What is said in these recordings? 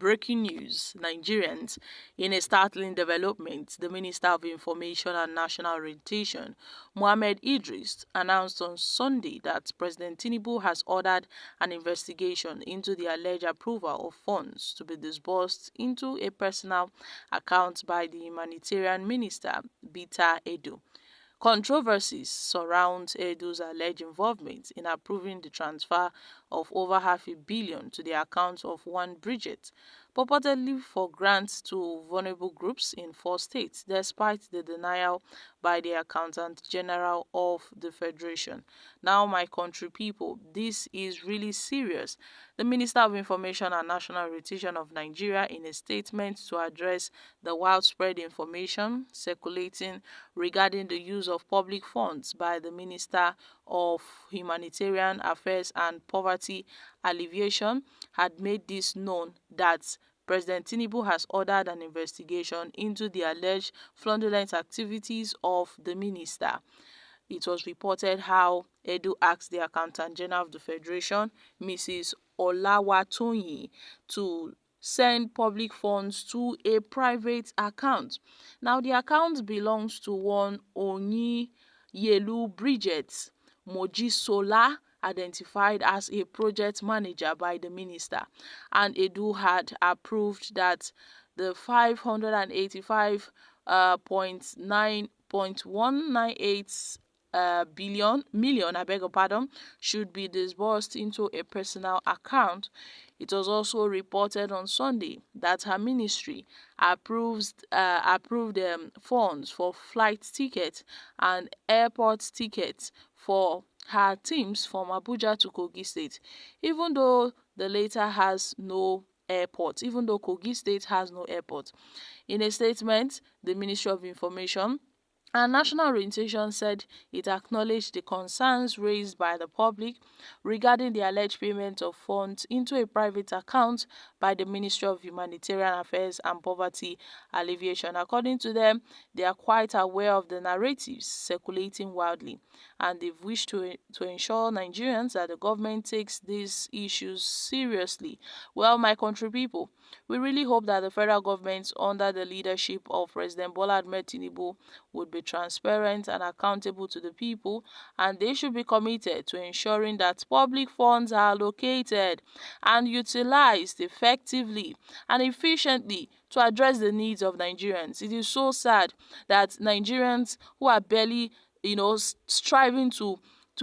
breaking news, Nigerians. In a startling development, the Minister of Information and National Orientation, Mohammed Idris, announced on Sunday that President Tinubu has ordered an investigation into the alleged approval of funds to be disbursed into a personal account by the Humanitarian Minister, Betta. Controversies surround Edo's alleged involvement in approving the transfer of over $500 million to the account of one Bridget, purportedly for grants to vulnerable groups in 4 states, despite the denial by the Accountant General of the Federation. Now, my country people, this is really serious. The Minister of Information and National Orientation of Nigeria, in a statement to address the widespread information circulating regarding the use of public funds by the Minister of Humanitarian Affairs and Poverty Alleviation, had made this known that President Tinubu has ordered an investigation into the alleged fraudulent activities of the minister. It was reported how Edo asked the Accountant General of the Federation, Mrs. Olawatoyin, to send public funds to a private account. Now, the account belongs to one Onyiyelu Bridget Mojisola, identified as a project manager by the minister, and Edu had approved that the 585.198 million, I beg your pardon, should be disbursed into a personal account. It was also reported on Sunday that her ministry approved funds for flight tickets and airport tickets for her teams from Abuja to Kogi State, even though the latter has no airport, even though Kogi State has no airport. In a statement, the Ministry of Information and National Orientation said it acknowledged the concerns raised by the public regarding the alleged payment of funds into a private account by the Ministry of Humanitarian Affairs and Poverty Alleviation. According to them, they are quite aware of the narratives circulating wildly, and they've wished to ensure Nigerians that the government takes these issues seriously. Well, my country people, we really hope that the federal government, under the leadership of President Bola Ahmed Tinubu, would be transparent and accountable to the people, and they should be committed to ensuring that public funds are allocated and utilized effectively and efficiently to address the needs of Nigerians. It is so sad that Nigerians who are barely, striving to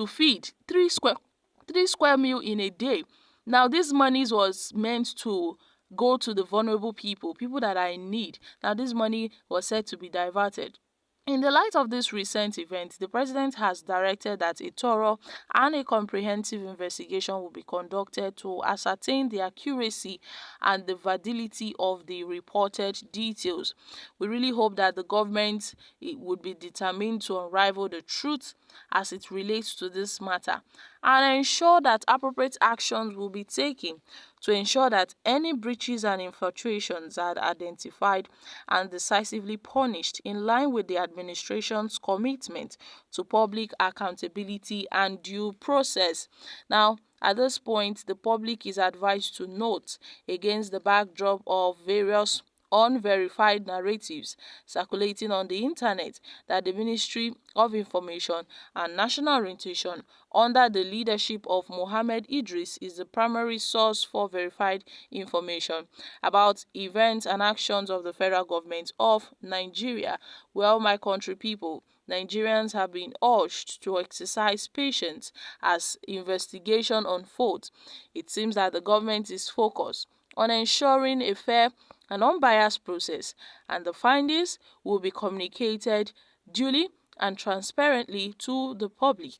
feed three square meal in a day. Now, this money was meant to go to the vulnerable people that are in need. Now, this money was said to be diverted. In the light of this recent event, the president has directed that a thorough and a comprehensive investigation will be conducted to ascertain the accuracy and the validity of the reported details. We really hope that the government would be determined to unravel the truth as it relates to this matter and ensure that appropriate actions will be taken to ensure that any breaches and infiltrations are identified and decisively punished in line with the administration's commitment to public accountability and due process. Now, at this point, the public is advised to note, against the backdrop of various unverified narratives circulating on the internet, that the Ministry of Information and National Orientation, under the leadership of Mohammed Idris, is the primary source for verified information about events and actions of the federal government of Nigeria. Well, my country people, Nigerians have been urged to exercise patience as investigation unfolds. It seems that the government is focused on ensuring a fair and unbiased process, and the findings will be communicated duly and transparently to the public.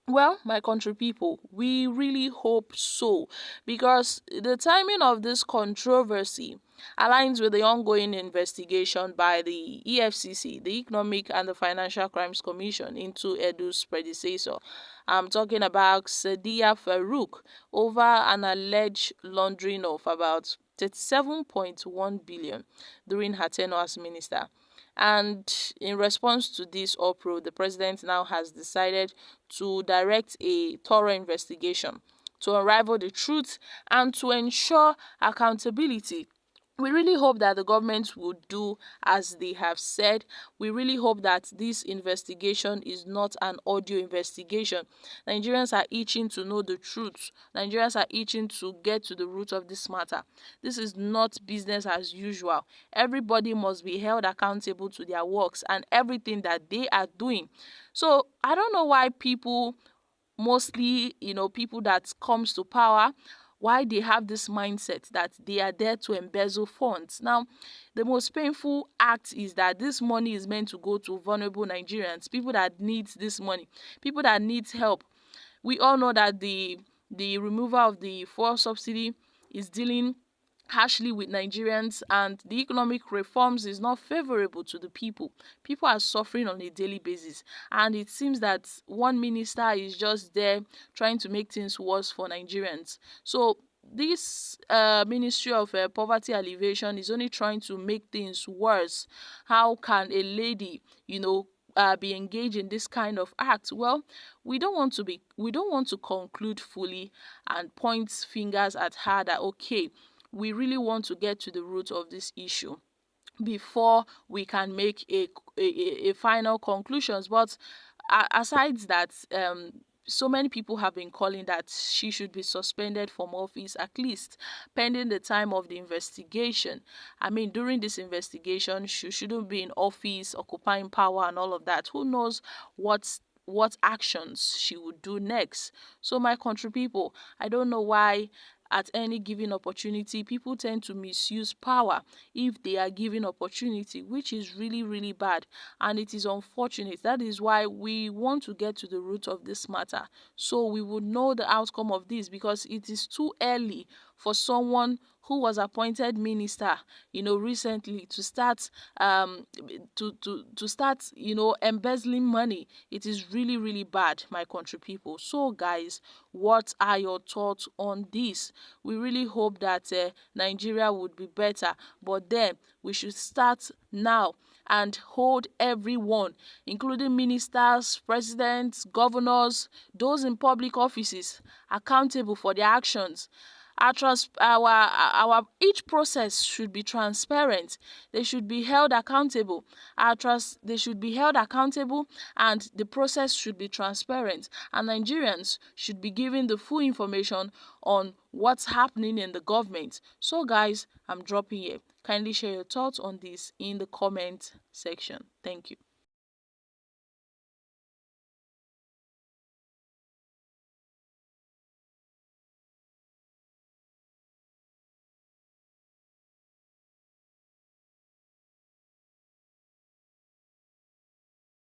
Well, my country people, we really hope so, because the timing of this controversy aligns with the ongoing investigation by the EFCC, the Economic and the Financial Crimes Commission, into Edu's predecessor. I'm talking about Sadiya Farouk, over an alleged laundering of about 37.1 billion during her tenure as minister. And in response to this uproar, the president now has decided to direct a thorough investigation to unravel the truth and to ensure accountability We really hope that the government would do as they have said. We really hope that this investigation is not an audio investigation. Nigerians are itching to know the truth. Nigerians are itching to get to the root of this matter. This is not business as usual. Everybody must be held accountable to their works and everything that they are doing. So I don't know why people, mostly people that comes to power, why they have this mindset that they are there to embezzle funds. Now, the most painful act is that this money is meant to go to vulnerable Nigerians, people that need this money, people that need help. We all know that the removal of the fuel subsidy is dealing harshly with Nigerians, and the economic reforms is not favorable to the people. People are suffering on a daily basis, and it seems that one minister is just there trying to make things worse for Nigerians. So this Ministry of Poverty Alleviation is only trying to make things worse. How can a lady, be engaged in this kind of act? Well, we don't want to conclude fully and point fingers at her that okay, we really want to get to the root of this issue before we can make a final conclusions. But aside that, so many people have been calling that she should be suspended from office, at least pending the time of the investigation. I mean, during this investigation, she shouldn't be in office occupying power and all of that. Who knows what actions she would do next? So my country people, I don't know why at any given opportunity people tend to misuse power if they are given opportunity, which is really, really bad, and it is unfortunate. That is why we want to get to the root of this matter, so we would know the outcome of this, because it is too early for someone who was appointed minister recently to start start embezzling money. It is really, really bad, my country people. So guys, what are your thoughts on this? We really hope that Nigeria would be better, but then we should start now and hold everyone, including ministers, presidents, governors, those in public offices, accountable for their actions. Our each process should be transparent. They should be held accountable. They should be held accountable, and the process should be transparent. And Nigerians should be given the full information on what's happening in the government. So guys, I'm dropping here. Kindly share your thoughts on this in the comment section. Thank you.